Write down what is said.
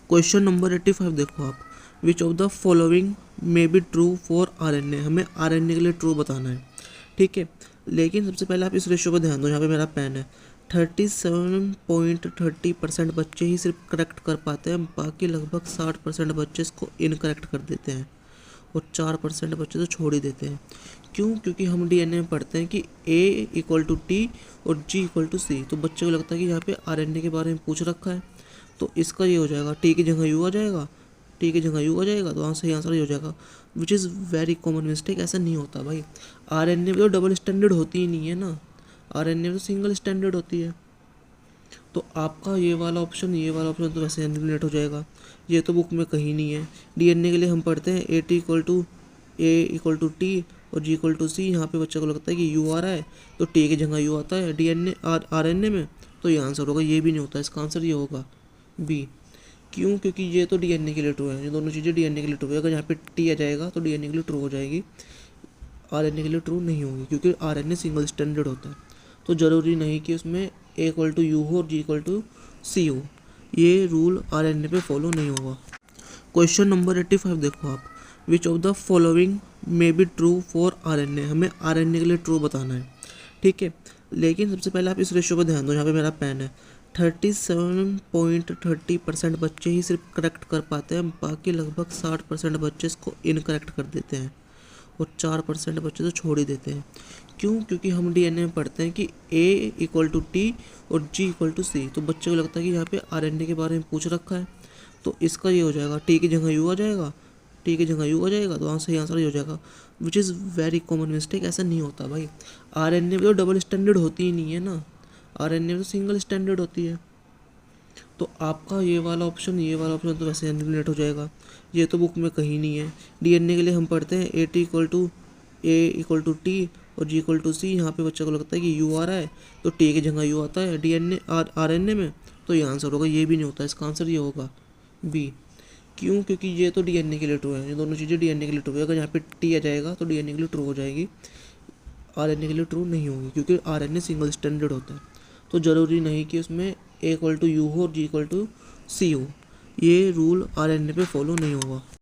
Question number 85 देखो आप। Which of the following may be true for RNA. हमें RNA के लिए ट्रू बताना है, ठीक है। लेकिन सबसे पहले आप इस रेशियो पर ध्यान दो, यहाँ पे मेरा पेन है। 37.30% बच्चे ही सिर्फ करेक्ट कर पाते हैं, बाकी लगभग 60% बच्चे इसको इनकरेक्ट कर देते हैं और 4% बच्चे तो छोड़ ही देते हैं। क्यों? क्योंकि हम डीएनए में पढ़ते हैं कि A इक्वल टू टी और G इक्वल टू सी। तो बच्चे को लगता है कि यहाँ पे आरएनए के बारे में पूछ रखा है, तो इसका ये हो जाएगा टी की जगह यू आ जाएगा, टी की जगह यू आ जाएगा, तो सही आंसर ये हो जाएगा। Which is very common mistake. ऐसा नहीं होता भाई, आरएनए में तो डबल स्टैंडर्ड होती ही नहीं है ना, आरएनए में तो सिंगल स्टैंडर्ड होती है। तो आपका ये वाला ऑप्शन तो वैसे एलिमिनेट हो जाएगा, ये तो बुक में कहीं नहीं है। डीएनए के लिए हम पढ़ते हैं ए इक्वल टू टी और जी इक्वल टू सी। यहाँ पे बच्चे को लगता है कि यू आ रहा है, तो टी की जगह यू आता है डीएनए आरएनए में, तो ये आंसर होगा। ये भी नहीं होता, इसका आंसर ये होगा बी। क्यों? क्योंकि ये तो डीएनए के लिए ट्रू है, ये दोनों चीज़ें डीएनए के लिए ट्रू है। अगर यहाँ पे टी आ जाएगा तो डीएनए के लिए ट्रू हो जाएगी, आरएनए के लिए ट्रू नहीं होगी, क्योंकि आरएनए सिंगल स्टैंडर्ड होता है। तो ज़रूरी नहीं कि उसमें ए इक्वल टू यू हो और जी इक्वल टू सी हो, ये रूल आरएनए पे फॉलो नहीं होगा। क्वेश्चन नंबर 85 देखो आप। Which of the following may be true for RNA. हमें आरएनए के लिए ट्रू बताना है, ठीक है। लेकिन सबसे पहले आप इस रेशियो पर ध्यान दो, यहाँ पे मेरा पेन है। 37.30% बच्चे ही सिर्फ करेक्ट कर पाते हैं, बाकी लगभग 60% बच्चे इसको इनकरेक्ट कर देते हैं और 4% बच्चे तो छोड़ ही देते हैं। क्यों? क्योंकि हम डीएनए में पढ़ते हैं कि A इक्वल टू टी और G इक्वल टू सी। तो बच्चे को लगता है कि यहाँ पे आरएनए के बारे में पूछ रखा है, तो इसका ये हो जाएगा टी की जगह यू आ जाएगा, टी की जगह यू आ जाएगा, तो सही आंसर ये हो जाएगा। Which is very common mistake. ऐसा नहीं होता भाई, आरएनए में तो डबल स्टैंडर्ड होती ही नहीं है ना, आरएनए में तो सिंगल स्टैंडर्ड होती है। तो आपका ये वाला ऑप्शन तो वैसे एलिमिनेट हो जाएगा, ये तो बुक में कहीं नहीं है। डीएनए के लिए हम पढ़ते हैं ए इक्वल टू टी और जी इक्वल टू सी। यहाँ पे बच्चे को लगता है कि यू आ रहा है, तो टी की जगह यू आता है डीएनए आरएनए में, तो ये आंसर होगा। ये भी नहीं होता, इसका आंसर ये होगा बी। क्यों? क्योंकि ये तो डीएनए के लिए ट्रू है, ये दोनों चीज़ें डीएनए के लिए ट्रू है। अगर यहाँ पे टी आ जाएगा तो डीएनए के लिए ट्रू हो जाएगी, आरएनए के लिए ट्रू नहीं होगी, क्योंकि आरएनए सिंगल स्टैंडर्ड होता है। तो ज़रूरी नहीं कि उसमें ए इक्वल टू यू हो और जी इक्वल टू सी हो, ये रूल आरएनए पे फॉलो नहीं होगा।